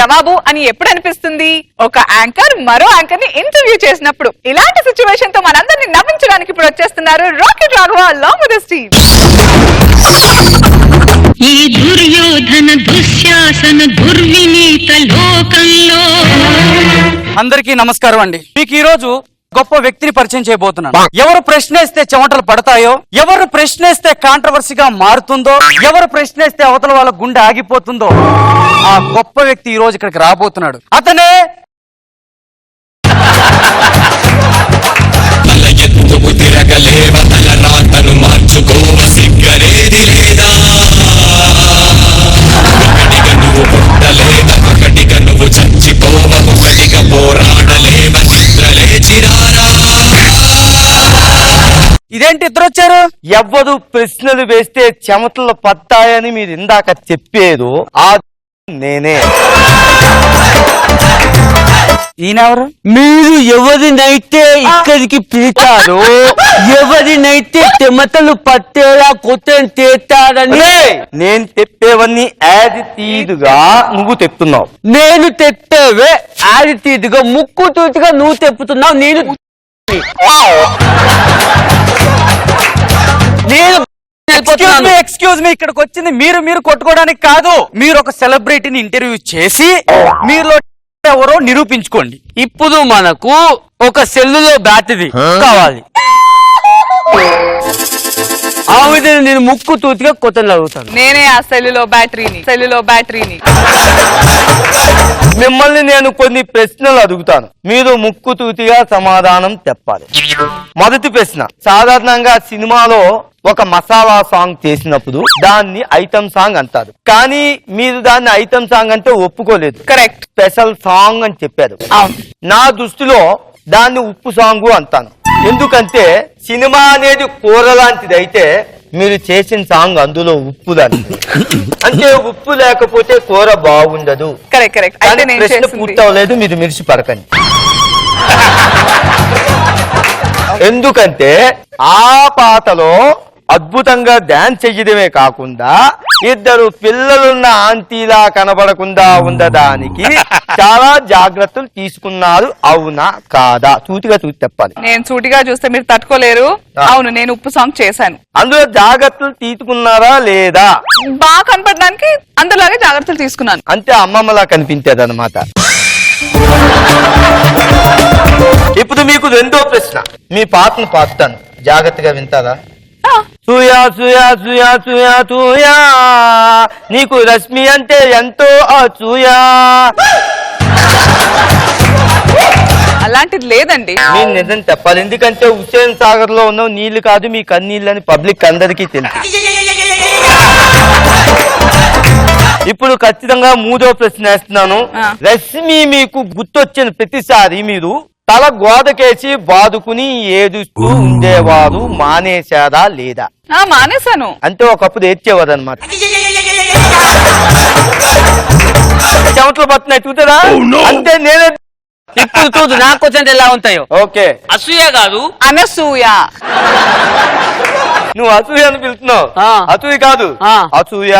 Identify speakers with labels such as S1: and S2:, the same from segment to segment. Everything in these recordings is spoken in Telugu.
S1: జవాబు అని ఎప్పుడు అనిపిస్తుంది? ఒక యాంకర్ మరో యాంకర్ ని ఇంటర్వ్యూ చేసినప్పుడు. ఇలాంటి సిచ్యువేషన్ తో మనందరినీ నవ్వించడానికి ఇప్పుడు వచ్చేస్తున్నారు rocket Raghava along with his team.
S2: ఈ దుర్యోధన దుశ్శాసన దుర్వినీత లోకంలో
S3: అందరికీ నమస్కారం అండి. మీకు ఈ రోజు గొప్ప వ్యక్తిని పరిచయం చేయబోతున్నాను. ఎవరు ప్రశ్నేస్తే చెమటలు పడతాయో, ఎవరు ప్రశ్నేస్తే కాంట్రవర్సీగా మారుతుందో, ఎవరు ప్రశ్నేస్తే అవతల వాళ్ళ గుండె ఆగిపోతుందో ఆ గొప్ప వ్యక్తి ఈ రోజు ఇక్కడికి రాబోతున్నాడు. అతనే ఇదేంటి ఇద్దరు వచ్చారు?
S4: ఎవ్వరు ప్రశ్నలు వేస్తే చెమటలు పడతాయని మీరు ఇందాక చెప్పేదు ఆ నేనే.
S3: ఈయనెవరు?
S5: మీరు ఎవరినైతే ఇక్కడికి పిలిచారో, ఎవరినైతే చెమటలు పట్టేలా కొత్తని చేస్తారని
S4: నేను చెప్పేవన్నీ యాజిటీదుగా నువ్వు చెప్తున్నావు.
S5: నేను తెప్పేవే యాజిటీదుగా ముక్కు తూటిగా నువ్వు తెప్పుతున్నావు. నేను
S3: ఎక్స్క్యూజ్ మీ, ఇక్కడికి వచ్చింది మీరు కొట్టుకోవడానికి కాదు. మీరు ఒక సెలబ్రిటీని ఇంటర్వ్యూ చేసి మీలో ఎవరో నిరూపించుకోండి.
S5: ఇప్పుడు మనకు ఒక సెల్లులో బ్యాటరీ కావాలి. ఆ విధంగా నేను ముక్కు తూతిగా కొత్తని అడుగుతాను.
S1: నేనే ఆ సెల్లులో బ్యాటరీని.
S4: మిమ్మల్ని నేను కొన్ని ప్రశ్నలు అడుగుతాను, మీరు ముక్కు తూతిగా సమాధానం చెప్పాలి. మొదటి ప్రశ్న, సాధారణంగా సినిమాలో ఒక మసాలా సాంగ్ చేసినప్పుడు దాన్ని ఐటమ్ సాంగ్ అంటారు, కానీ మీరు దాన్ని ఐటమ్ సాంగ్ అంటే ఒప్పుకోలేదు.
S1: కరెక్ట్.
S4: స్పెషల్ సాంగ్ అని చెప్పారు. నా దృష్టిలో దాన్ని ఉప్పు సాంగ్ అంటాను. ఎందుకంటే సినిమా అనేది కూర లాంటిది అయితే మీరు చేసిన సాంగ్ అందులో ఉప్పు లాంటిది. అంటే ఉప్పు లేకపోతే కూర బాగుండదు.
S1: కరెక్ట్.
S4: ప్రశ్న పూర్తవలేదు, మీరు మిర్చి పడకండి. ఎందుకంటే ఆ పాటలో అద్భుతంగా డాన్స్ చెయ్యడమే కాకుండా ఇద్దరు పిల్లలున్న ఆంటీలా కనబడకుండా ఉండడానికి చాలా జాగ్రత్తలు తీసుకున్నారు. అవునా కాదా? సూటిగా చూసి చెప్పాలి.
S1: నేను సూటిగా చూస్తే మీరు తట్టుకోలేరు. అవును, నేను ఉప్పు సాంగ్ చేశాను.
S4: అందులో జాగ్రత్తలు తీసుకున్నారా లేదా?
S1: బాగా కనపడడానికి అందరిలాగే జాగ్రత్తలు తీసుకున్నాను.
S4: అంటే అమ్మమ్మలా కనిపించేది అనమాట. ఇప్పుడు మీకు రెండో ప్రశ్న, మీ పాటను పాడతాను, జాగ్రత్తగా వింటారా? సూయా సూయా సూయా సూయా సూయా, నీకు రశ్మి అంటే ఎంతో అసూయా.
S1: అలాంటిది లేదండి.
S4: మీరు నిజం చెప్పాలి, ఎందుకంటే హుస్సేన్ సాగర్ లో ఉన్న నీళ్లు కాదు మీ కన్నీళ్ళు అని పబ్లిక్ అందరికీ తెలుసు. ఇప్పుడు ఖచ్చితంగా మూడో ప్రశ్న వేస్తున్నాను. రశ్మి మీకు గుర్తొచ్చిన ప్రతిసారి మీరు తల గోదకేసి బాదుకుని ఏడుస్తూ ఉండేవారు, మానేశారా లేదా?
S1: మానేశాను.
S4: అంటే ఒకప్పుడు ఏడ్చేవారు అనమాట. చెమటలు పడుతున్నాయి చూసారా? అంటే నేనే.
S5: ఇప్పుడు చూడు నాకు వచ్చినట్టు ఎలా ఉంటాయో.
S4: ఓకే,
S5: అసూయ కాదు,
S1: అనసూయ.
S4: నువ్వు అసూయ అని పిలుస్తున్నావు. అసూయ కాదు, అసూయ.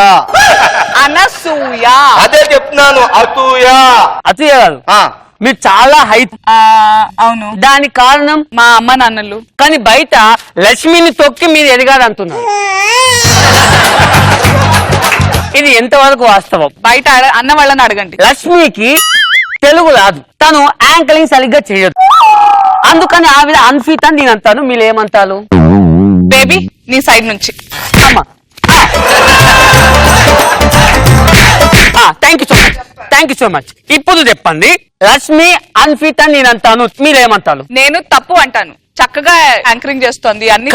S1: అనసూయ.
S4: అదే చెప్తున్నాను, అసూయ.
S5: అసూయ కాదు. మీరు చాలా హైట్.
S1: అవును.
S5: దానికి కారణం
S1: మా అమ్మ నాన్నలు.
S5: కానీ బయట లక్ష్మిని తొక్కి మీరు ఎదిగారు అంటున్నారు. ఇది ఎంతవరకు వాస్తవం?
S1: బయట అన్న వాళ్ళని అడగండి.
S5: లక్ష్మికి తెలుగు రాదు, తను యాంకరింగ్ సరిగ్గా చేయదు, అందుకని ఆవిడ అన్ఫిట్ అని నేను అంటాను. మీరు ఏమంటారు?
S1: బేబీ, నీ సైడ్ నుంచి.
S5: Thank you so much. ఇప్పుడు చెప్పండి, రష్మి అన్ఫిట్ అని నేను అంటాను, మీరేమంటారు?
S1: నేను తప్పు అంటాను. చక్కగా యాంకరింగ్ చేస్తోంది, అన్ని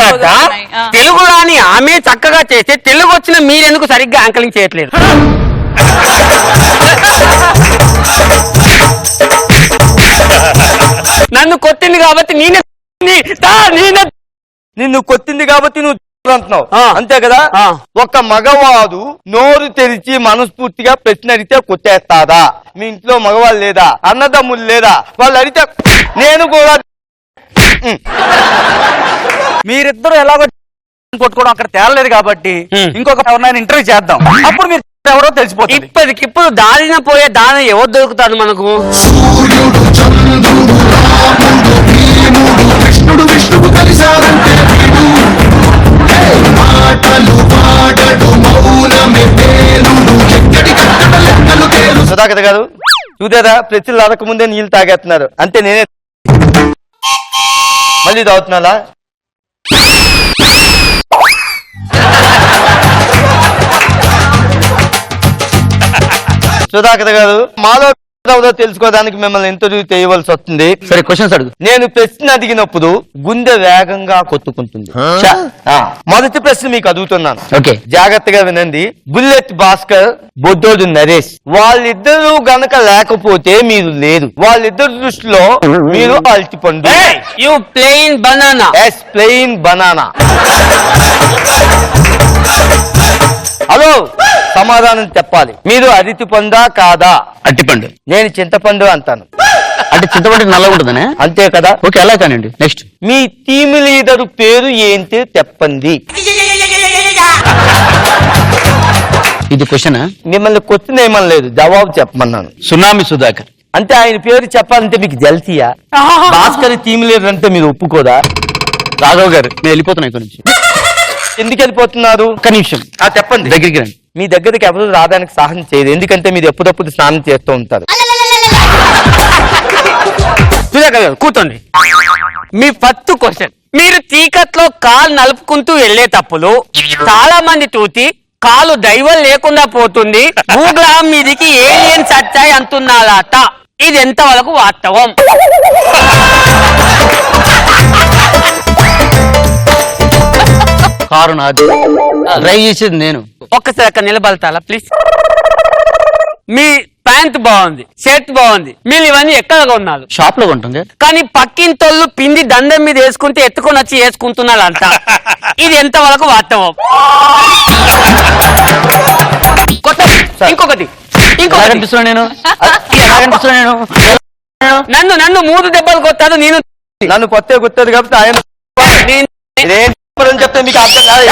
S5: తెలుగు రాని ఆమె చక్కగా చేస్తే తెలుగు వచ్చిన మీరెందుకు సరిగ్గా యాంకరింగ్ చేయట్లేదు? నన్ను కొట్టింది కాబట్టి
S4: నిన్ను కొట్టింది కాబట్టి నువ్వు అంటున్నావు, అంతే కదా? ఒక మగవాడు నోరు తెరిచి మనస్ఫూర్తిగా ప్రశ్న అడిగితే కొట్టేస్తాదా? మీ ఇంట్లో మగవాళ్ళు లేదా? అన్నదమ్ములు లేదా? వాళ్ళు అడిగితే నేను కూడా.
S3: మీరిద్దరు ఎలాగో కొట్టుకోవడం అక్కడ తేలలేదు కాబట్టి ఇంకొక ఎవరినైనా ఇంటర్వ్యూ చేద్దాం, అప్పుడు మీరు ఎవరో తెలిసిపోతుంది.
S5: ఇప్పటికిప్పుడు దారిన పోయే దాని ఎవరు దొరుకుతాడు మనకు?
S6: సూర్యుడు చంద్రుడు రాముడు భీముడు కృష్ణుడు విష్ణువు కలిశారంటే వీడు. హే! మాటలు వాడడు మౌనమే పేలుడు ఎక్కడి కట్టడ లెక్కలు తేలు.
S4: సుధాకర్ గారు చూదేరా ప్రశ్నలు అడగక ముందే నీళ్ళు తాగేస్తున్నారు. అంతే నేనే మళ్ళీ తాగుతున్నారా? సుధాకర్ గారు మాలో తెలుసుకోవడానికి మిమ్మల్ని ఇంటర్వ్యూ చేయవలసి వస్తుంది.
S5: సరే క్వశ్చన్స్ అడుగు.
S4: నేను ప్రశ్న అడిగినప్పుడు గుండె వేగంగా కొట్టుకుంటుంది. మొదటి ప్రశ్న మీకు అడుగుతున్నాను,
S5: ఓకే.
S4: జాగ్రత్తగా వినండి. బుల్లెట్ భాస్కర్, బొడ్డోడు నరేష్ వాళ్ళిద్దరూ గనక లేకపోతే మీరు లేరు. వాళ్ళిద్దరు దృష్టిలో మీరు అల్టిపండు.
S5: You plain banana.
S4: Yes, plain banana. Hello, సమాధానం చెప్పాలి. మీరు అరటి పండా కాదా?
S5: అట్టిపండు.
S4: నేను చింతపండు అంటాను.
S5: అంటే చింతపండు నల్లగా ఉంటుందనే?
S4: అంతే కదా?
S5: ఓకే, అలా కానండి. నెక్స్ట్.
S4: మీ టీమ్ లీడర్ పేరు ఏంటి చెప్పండి.
S5: ఇది క్వశ్చన్?
S4: మిమ్మల్ని క్వశ్చన్ ఏమని లేదు, జవాబు చెప్పమన్నాను.
S5: సునామీ సుధాకర్.
S4: అంటే ఆయన పేరు చెప్పాలంటే మీకు జల్తీయా? భాస్కర్ టీమ్ లీడర్ అంటే మీరు ఒప్పుకోదా?
S5: రాఘవ్ గారు, నేను వెళ్ళిపోతున్నా ఇక్కడ నుంచి.
S4: ఎందుకు వెళ్ళిపోతున్నారు?
S5: ఒక్క నిమిషం
S4: చెప్పండి.
S5: దగ్గరికి రండి.
S4: మీ దగ్గరికి ఎవరు రావడానికి సాహసం చేయదు, ఎందుకంటే మీరు ఎప్పుడప్పుడు స్నానం చేస్తూ ఉంటారు.
S5: సుధాకర్ గారు కూర్చోండి. మీ ఫస్ట్ క్వశ్చన్, మీరు చీకట్లో కాలు నలుపుకుంటూ వెళ్ళేటప్పుడు చాలా మంది చూసి కాలు దైవం లేకుండా పోతుంది, భూగ్రహం మీదికి ఏలియన్స్ వచ్చాయి అంటున్నారట. ఇది ఎంతవరకు వాస్తవం? కారు నాది, డ్రైవ్ చేసేది నేను. ఒక్కసారి అక్కడ నిలబడతారా ప్లీజ్? మీ ప్యాంట్ బాగుంది, షర్ట్ బాగుంది, మీరు ఇవన్నీ ఎక్కడ కొన్నారు? షాప్ లో ఉంటుంది. కానీ పక్కింటోళ్ళు పిండి దండం మీద వేసుకుంటే ఎత్తుకొని వచ్చి వేసుకుంటున్నారు అంట. ఇది ఎంతవరకు వాస్తవం? ఇంకొకటి నేను నన్ను 3 దెబ్బలు కొట్టాను. నేను
S4: నన్ను కొత్త గుర్తుంది కాబట్టి ఆయన చెప్తే మీకు అర్థం కాదు.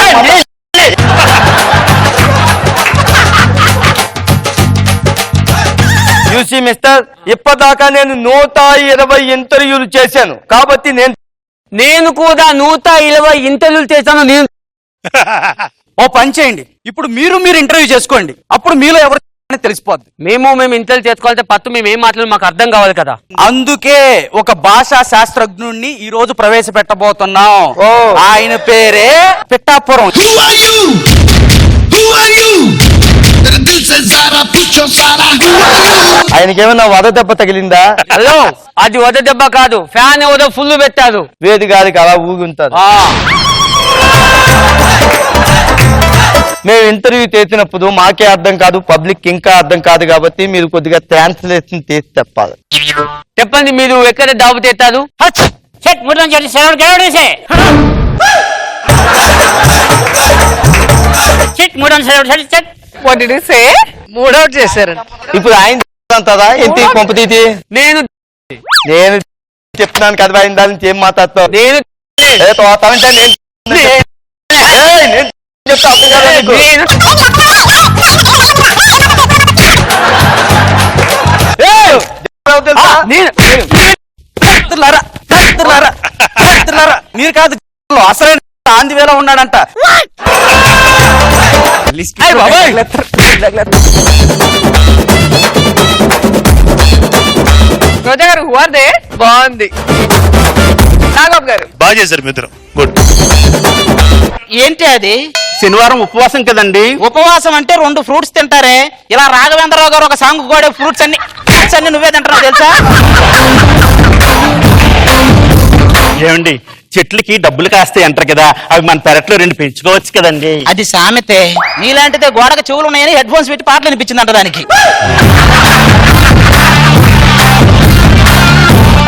S4: యూసీ మిస్టర్, ఇప్పటిదాకా నేను 120 ఇంటర్వ్యూలు చేశాను కాబట్టి
S5: నేను కూడా 120 ఇంటర్వ్యూలు చేశాను. నేను
S3: ఓ పని చేయండి, ఇప్పుడు మీరు ఇంటర్వ్యూ చేసుకోండి, అప్పుడు మీలో ఎవరు తెలిసిపోద్ది.
S5: మేము ఇంటర్వ్యూ చేసుకోవాలంటే పత్తు మేము ఏం మాట్లాడు మాకు అర్థం కావాలి కదా.
S3: అందుకే ఒక భాషా శాస్త్రజ్ఞుణ్ణి ఈ రోజు ప్రవేశపెట్టబోతున్నాం. ఆయన పేరే పిఠాపురం.
S4: ఆయనకి ఏమన్నా వద దెబ్బ తగిలిందా?
S5: హలో, అది వద దెబ్బ కాదు, ఫ్యాన్ ఏదో ఫుల్ పెట్టారు.
S4: వేది గారికి అలా ఊగుంటారు. మేము ఇంటర్వ్యూ చేసినప్పుడు మాకే అర్థం కాదు, పబ్లిక్ ఇంకా అర్థం కాదు కాబట్టి మీరు కొద్దిగా ట్రాన్స్లేషన్ చేసి చెప్పాలి.
S5: చెప్పండి, మీరు ఎక్కడ డాబు తెస్తారు?
S1: మూడౌట్ చేశారు.
S4: ఇప్పుడు ఆయన అంతదా ఏంటి కొంపతీతి?
S5: నేను
S4: చెప్తున్నాను కదా, ఆయన దాని నుంచి ఏం మాట్లాడతావు?
S5: నేను
S4: తోతానంటే నేను చెప్తా అర్థం కదా నీకు? తెలుసా?
S3: మీరు కాదు, అసలైన ఆంది వేళ ఉన్నాడంట.
S1: రోజా గారు హువార్దే బాగుంది. నాగబాబు గారు
S7: బాగా చేశారు మిత్రం, గుడ్.
S8: ఏంటి అది?
S5: శనివారం ఉపవాసం కదండి.
S8: ఉపవాసం అంటే 2 ఫ్రూట్స్ తింటారే. ఇలా రాఘవేంద్రరావు గారు ఒక సాంగ్ కూడా ఫ్రూట్స్ అన్ని నువ్వే తింటున్నావు తెలుసా?
S7: ఏమండి, చెట్లకి డబ్బులు కాస్తాయి అంటారు కదా, అవి మన పెరట్లో 2 పెంచుకోవచ్చు కదండి.
S8: అది సామెతే. నీలాంటిదే గోడకు చెవులు ఉన్నాయని హెడ్ ఫోన్స్ పెట్టి పాటలు అనిపించిందంట దానికి.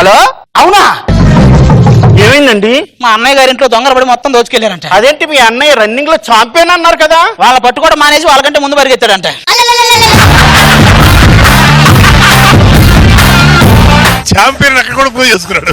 S8: హలో, అవునా?
S7: ఏమైందండి?
S8: మా అన్నయ్య గారి ఇంట్లో దొంగలు పడి మొత్తం దోచుకెళ్లారంట.
S7: అదేంటి, మీ అన్నయ్య రన్నింగ్ లో ఛాంపియన్ అన్నారు కదా?
S8: వాళ్ళ పట్టుకోవడం మానేసి వాళ్ళకంటే ముందు పరిగెత్తాడంట.
S7: ఛాంపియన్ అక్కడ కూడా పూజ చేసుకున్నాడు.